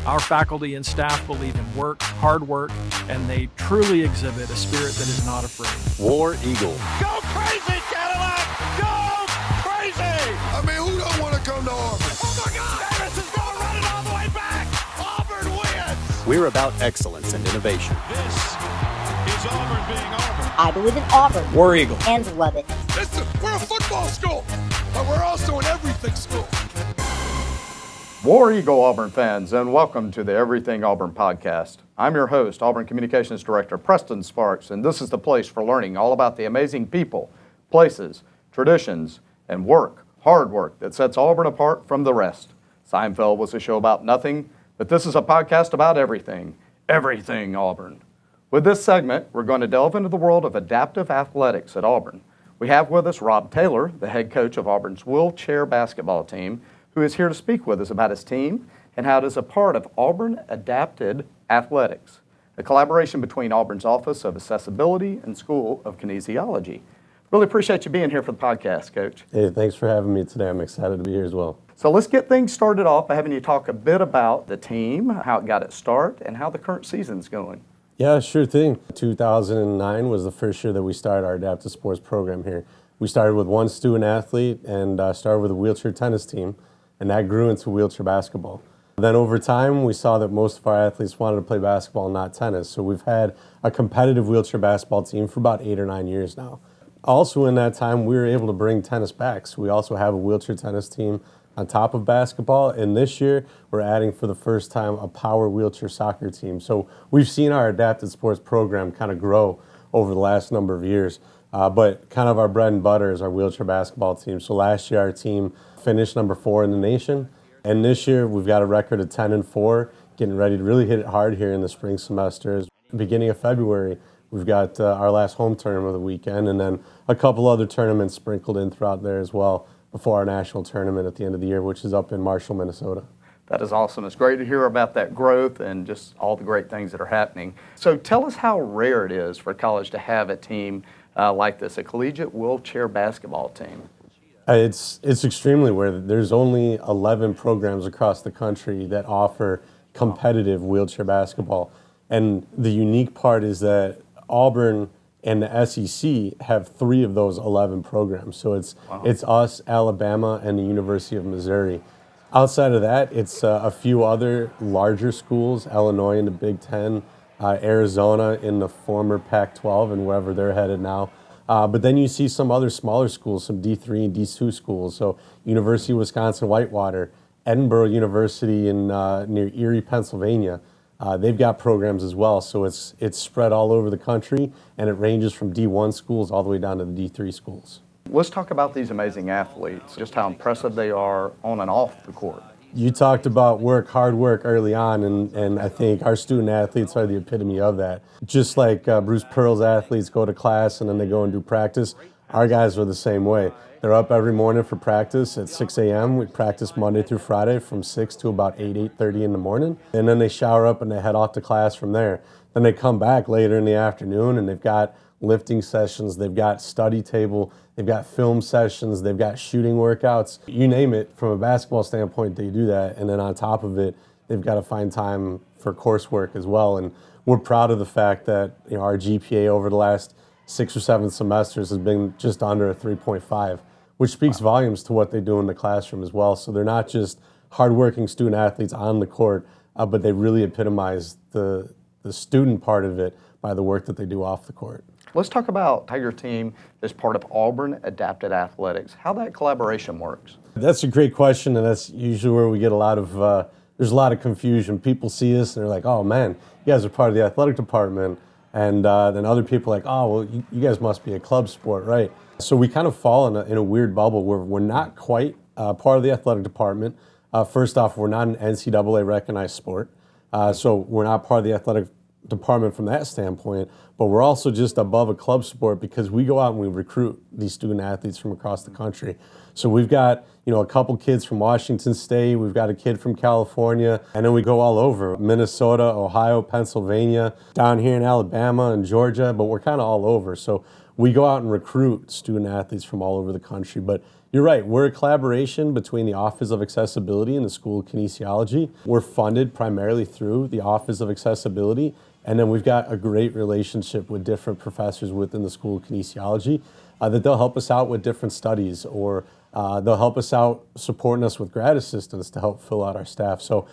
Our faculty and staff believe in work, hard work, and they truly exhibit a spirit that is not afraid. War Eagle. Go crazy, Cadillac! Go crazy! I mean, who don't want to come to Auburn? Oh my God! Davis is going to run it all the way back! Auburn wins! We're about excellence and innovation. This is Auburn being Auburn. I believe in Auburn. War Eagle. And love it. Listen, we're a football school, but we're also an everything school. War Eagle Auburn fans, and welcome to the Everything Auburn podcast. I'm your host, Auburn Communications Director Preston Sparks, and this is the place for learning all about the amazing people, places, traditions, and hard work that sets Auburn apart from the rest. Seinfeld was a show about nothing, but this is a podcast about everything Auburn. With this segment, we're going to delve into the world of adaptive athletics at Auburn. We have with us Robb Taylor, the head coach of Auburn's wheelchair basketball team, who is here to speak with us about his team and how it is a part of Auburn Adapted Athletics, a collaboration between Auburn's Office of Accessibility and School of Kinesiology. Really appreciate you being here for the podcast, Coach. Hey, thanks for having me today. I'm excited to be here as well. So let's get things started off by having you talk a bit about the team, how it got its start, and how the current season's going. Yeah, sure thing. 2009 was the first year that we started our adaptive sports program here. We started with one student athlete and started with a wheelchair tennis team, and that grew into wheelchair basketball. Then over time, we saw that most of our athletes wanted to play basketball, not tennis. So we've had a competitive wheelchair basketball team for about 8 or 9 years now. Also in that time, we were able to bring tennis back. So we also have a wheelchair tennis team on top of basketball. And this year, we're adding for the first time a power wheelchair soccer team. So we've seen our adapted sports program kind of grow over the last number of years. But kind of our bread and butter is our wheelchair basketball team. So last year, our team finished number 4 in the nation. And this year, we've got a record of 10-4, getting ready to really hit it hard here in the spring semester. Beginning of February, we've got our last home tournament of the weekend, and then a couple other tournaments sprinkled in throughout there as well before our national tournament at the end of the year, which is up in Marshall, Minnesota. That is awesome. It's great to hear about that growth and just all the great things that are happening. So tell us how rare it is for college to have a team like this, a collegiate wheelchair basketball team. It's extremely rare. There's only 11 programs across the country that offer competitive wheelchair basketball. And the unique part is that Auburn and the SEC have 3 of those 11 programs. So it's us, Alabama, and the University of Missouri. Outside of that, it's a few other larger schools, Illinois in the Big Ten, Arizona in the former Pac-12 and wherever they're headed now. But then you see some other smaller schools, some D3 and D2 schools. So University of Wisconsin-Whitewater, Edinburgh University in near Erie, Pennsylvania. They've got programs as well. So it's spread all over the country, and it ranges from D1 schools all the way down to the D3 schools. Let's talk about these amazing athletes, just how impressive they are on and off the court. You talked about hard work early on, and I think our student athletes are the epitome of that. Just like Bruce Pearl's athletes go to class and then they go and do practice, our guys are the same way. They're up every morning for practice at 6 a.m. We practice Monday through Friday from 6 to about 8:30 in the morning. And then they shower up and they head off to class from there. Then they come back later in the afternoon and they've got lifting sessions, they've got study table, they've got film sessions, they've got shooting workouts. You name it, from a basketball standpoint, they do that. And then on top of it, they've got to find time for coursework as well. And we're proud of the fact that our GPA over the last 6 or 7 semesters has been just under a 3.5, which speaks volumes to what they do in the classroom as well. So they're not just hardworking student athletes on the court, but they really epitomize the student part of it by the work that they do off the court. Let's talk about how your team is part of Auburn Adapted Athletics, how that collaboration works. That's a great question, and that's usually where we get there's a lot of confusion. People see us and they're like, oh man, you guys are part of the athletic department. And then other people are like, oh, well, you guys must be a club sport, right? So we kind of fall in a weird bubble where we're not quite part of the athletic department. First off, we're not an NCAA recognized sport. So we're not part of the athletic department from that standpoint, but we're also just above a club sport because we go out and we recruit these student athletes from across the country. So we've got, a couple kids from Washington State, we've got a kid from California, and then we go all over, Minnesota, Ohio, Pennsylvania, down here in Alabama and Georgia, but we're kind of all over. So we go out and recruit student athletes from all over the country, but You're right. We're a collaboration between the Office of Accessibility and the School of Kinesiology. We're funded primarily through the Office of Accessibility, and then we've got a great relationship with different professors within the School of Kinesiology that they'll help us out with different studies, or they'll help us out supporting us with grad assistants to help fill out our staff. So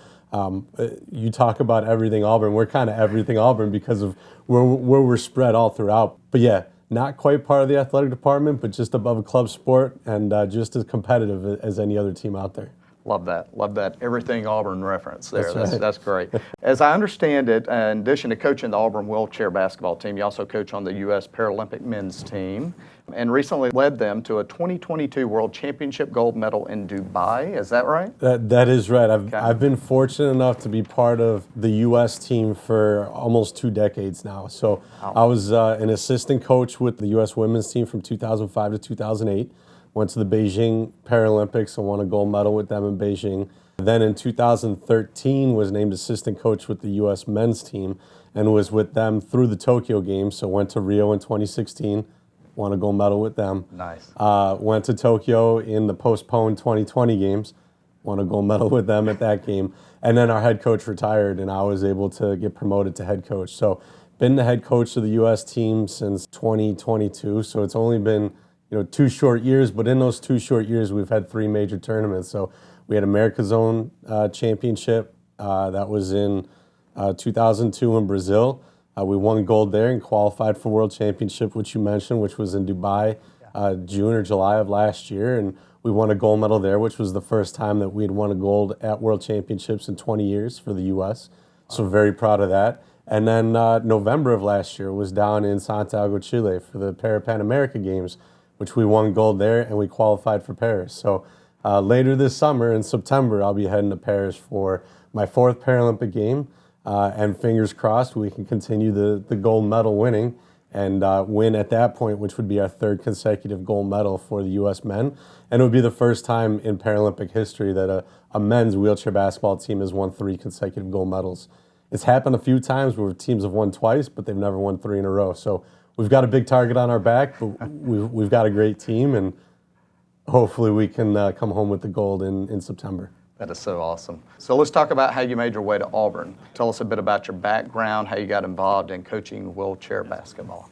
you talk about everything Auburn. We're kind of everything Auburn because of where we're spread all throughout. But yeah, not quite part of the athletic department, but just above a club sport and just as competitive as any other team out there. Love that. Love that. Everything Auburn reference there. That's right. That's great. As I understand it, in addition to coaching the Auburn Wheelchair Basketball team, you also coach on the U.S. Paralympic men's team and recently led them to a 2022 World Championship gold medal in Dubai. Is that right? That is right. I've been fortunate enough to be part of the U.S. team for almost 2 decades now. So I was an assistant coach with the U.S. women's team from 2005 to 2008. Went to the Beijing Paralympics and won a gold medal with them in Beijing. Then in 2013 was named assistant coach with the U.S. men's team and was with them through the Tokyo Games. So went to Rio in 2016, won a gold medal with them. Nice. Went to Tokyo in the postponed 2020 Games, won a gold medal with them at that game. And then our head coach retired and I was able to get promoted to head coach. So been the head coach of the U.S. team since 2022. So it's only been 2 short years, but in those 2 short years, we've had 3 major tournaments. So we had America's Own Championship, that was in 2002 in Brazil. We won gold there and qualified for World Championship, which you mentioned, which was in Dubai, June or July of last year. And we won a gold medal there, which was the first time that we'd won a gold at World Championships in 20 years for the U.S. So very proud of that. And then November of last year was down in Santiago, Chile for the Pan America Games, which we won gold there and we qualified for Paris. So later this summer in September, I'll be heading to Paris for my 4th Paralympic game. And fingers crossed we can continue the gold medal winning and win at that point, which would be our 3rd consecutive gold medal for the U.S. men. And it would be the first time in Paralympic history that a men's wheelchair basketball team has won 3 consecutive gold medals. It's happened a few times where teams have won twice, but they've never won 3 in a row. So we've got a big target on our back, but we've got a great team, and hopefully we can come home with the gold in September. That is so awesome. So let's talk about how you made your way to Auburn. Tell us a bit about your background, how you got involved in coaching wheelchair basketball.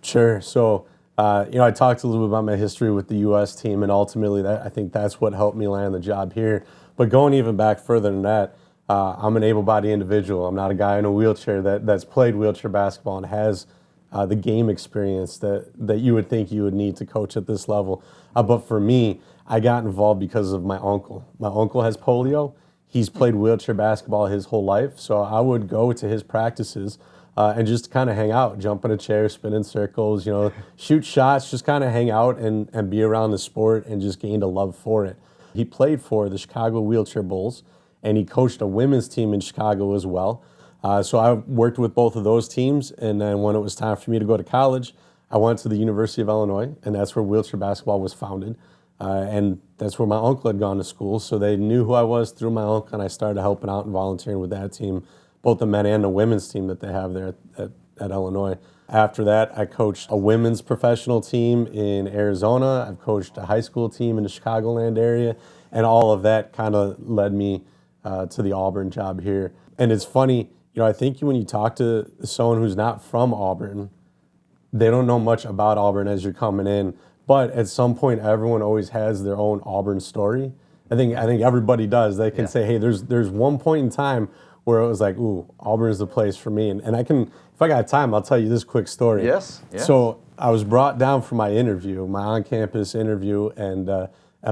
Sure. So, I talked a little bit about my history with the U.S. team, and ultimately I think that's what helped me land the job here. But going even back further than that, I'm an able-bodied individual. I'm not a guy in a wheelchair that's played wheelchair basketball and has the game experience that you would think you would need to coach at this level. But for me, I got involved because of my uncle. My uncle has polio. He's played wheelchair basketball his whole life. So I would go to his practices and just kind of hang out, jump in a chair, spin in circles, shoot shots, just kind of hang out and be around the sport and just gained a love for it. He played for the Chicago Wheelchair Bulls and he coached a women's team in Chicago as well. So I worked with both of those teams, and then when it was time for me to go to college, I went to the University of Illinois, and that's where wheelchair basketball was founded. And that's where my uncle had gone to school, so they knew who I was through my uncle, and I started helping out and volunteering with that team, both the men and the women's team that they have there at Illinois. After that, I coached a women's professional team in Arizona. I've coached a high school team in the Chicagoland area, and all of that kind of led me to the Auburn job here. And it's funny, I think when you talk to someone who's not from Auburn, they don't know much about Auburn as you're coming in. But at some point, everyone always has their own Auburn story. I think everybody does. They can say, hey, there's one point in time where it was like, ooh, Auburn is the place for me. And I can, if I got time, I'll tell you this quick story. Yes. So I was brought down for my interview, my on-campus interview, and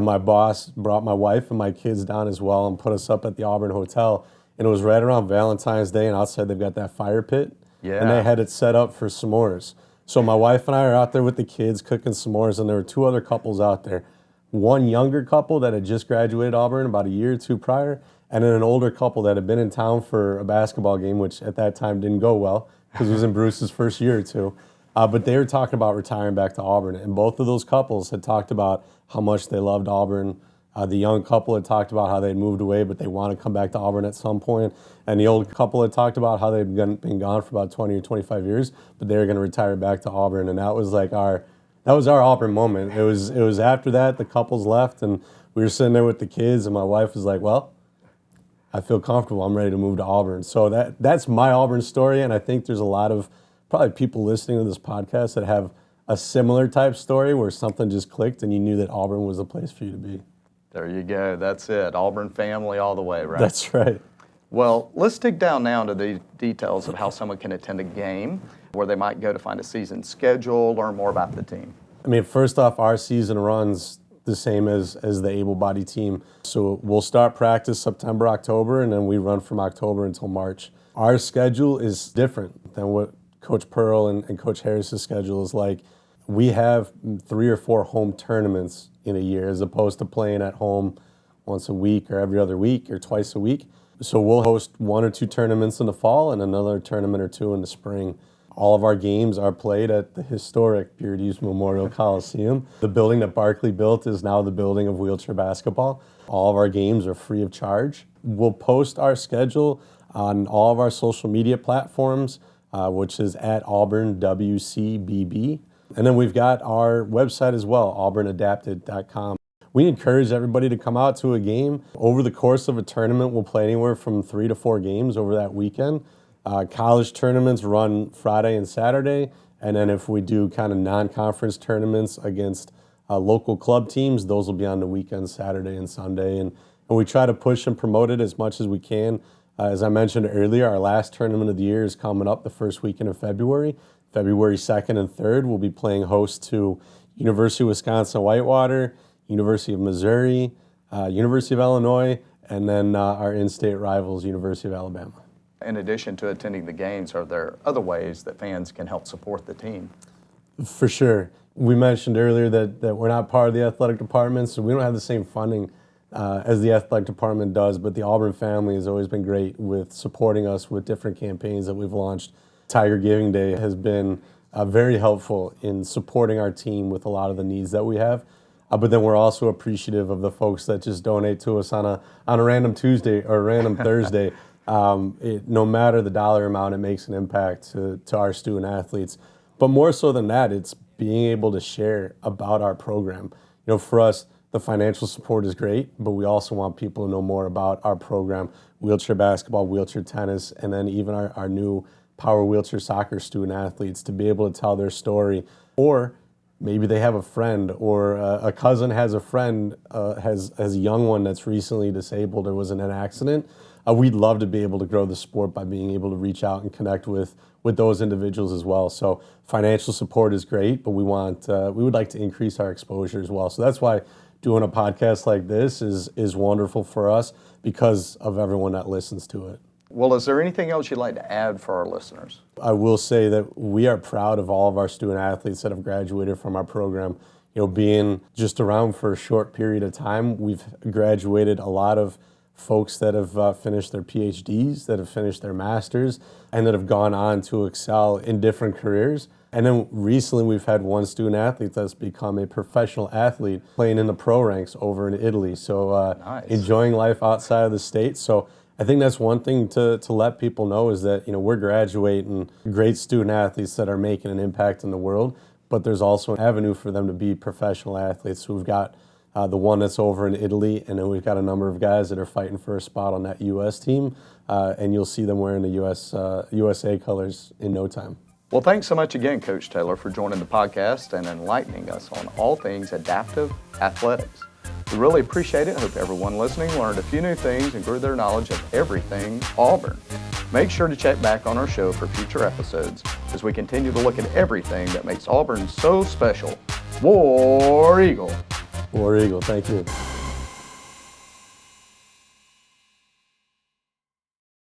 my boss brought my wife and my kids down as well and put us up at the Auburn Hotel. And it was right around Valentine's Day, and outside they've got that fire pit. Yeah. And they had it set up for s'mores. So my wife and I are out there with the kids cooking s'mores, and there were 2 other couples out there. One younger couple that had just graduated Auburn about a year or 2 prior, and then an older couple that had been in town for a basketball game, which at that time didn't go well because it was in Bruce's first year or 2. But they were talking about retiring back to Auburn, and both of those couples had talked about how much they loved Auburn. The young couple had talked about how they'd moved away, but they want to come back to Auburn at some point. And the old couple had talked about how they'd been gone for about 20 or 25 years, but they were going to retire back to Auburn. And that was like our that was our Auburn moment. It was after that, the couples left, and we were sitting there with the kids, and my wife was like, well, I feel comfortable. I'm ready to move to Auburn. So that's my Auburn story, and I think there's a lot of probably people listening to this podcast that have a similar type story where something just clicked and you knew that Auburn was the place for you to be. There you go. That's it. Auburn family all the way, right? That's right. Well, let's dig down now into the details of how someone can attend a game, where they might go to find a season schedule, learn more about the team. I mean, first off, our season runs the same as the able-bodied team. So we'll start practice September, October, and then we run from October until March. Our schedule is different than what Coach Pearl and Coach Harris's schedule is like. We have 3 or 4 home tournaments in a year as opposed to playing at home once a week or every other week or twice a week. So we'll host 1 or 2 tournaments in the fall and another tournament or 2 in the spring. All of our games are played at the historic Beard-Eaves Memorial Coliseum. The building that Barkley built is now the building of wheelchair basketball. All of our games are free of charge. We'll post our schedule on all of our social media platforms, which is at Auburn WCBB. And then we've got our website as well, auburnadapted.com. We encourage everybody to come out to a game. Over the course of a tournament, we'll play anywhere from 3 to 4 games over that weekend. College tournaments run Friday and Saturday, and then if we do kind of non-conference tournaments against local club teams, those will be on the weekend, Saturday and Sunday. And we try to push and promote it as much as we can. As I mentioned earlier, our last tournament of the year is coming up the first weekend of February. February 2nd and 3rd, we'll be playing host to University of Wisconsin-Whitewater, University of Missouri, University of Illinois, and then our in-state rivals, University of Alabama. In addition to attending the games, are there other ways that fans can help support the team? For sure. We mentioned earlier that we're not part of the athletic department, so we don't have the same funding as the athletic department does, but the Auburn family has always been great with supporting us with different campaigns that we've launched. Tiger Giving Day has been very helpful in supporting our team with a lot of the needs that we have. But then we're also appreciative of the folks that just donate to us on a random Tuesday or a random Thursday. No matter the dollar amount, it makes an impact to our student athletes. But more so than that, it's being able to share about our program. You know, for us, the financial support is great, but we also want people to know more about our program, wheelchair basketball, wheelchair tennis, and then even our new power wheelchair soccer student athletes to be able to tell their story. Or maybe they have a friend, or a cousin has a friend, has a young one that's recently disabled or was in an accident. We'd love to be able to grow the sport by being able to reach out and connect with those individuals as well. So financial support is great, but we would like to increase our exposure as well. So that's why doing a podcast like this is wonderful for us, because of everyone that listens to it. Well, is there anything else you'd like to add for our listeners? I will say that we are proud of all of our student athletes that have graduated from our program. You know, being just around for a short period of time, we've graduated a lot of folks that have finished their PhDs, that have finished their masters, and that have gone on to excel in different careers. And then recently we've had one student athlete that's become a professional athlete playing in the pro ranks over in Italy. So nice. Enjoying life outside of the state. So I think that's one thing to let people know is that, you know, we're graduating great student athletes that are making an impact in the world, but there's also an avenue for them to be professional athletes. So we've got the one that's over in Italy, and then we've got a number of guys that are fighting for a spot on that U.S. team, and you'll see them wearing the USA colors in no time. Well, thanks so much again, Coach Taylor, for joining the podcast and enlightening us on all things adaptive athletics. We really appreciate it. Hope everyone listening learned a few new things and grew their knowledge of everything Auburn. Make sure to check back on our show for future episodes as we continue to look at everything that makes Auburn so special. War Eagle. War Eagle, thank you.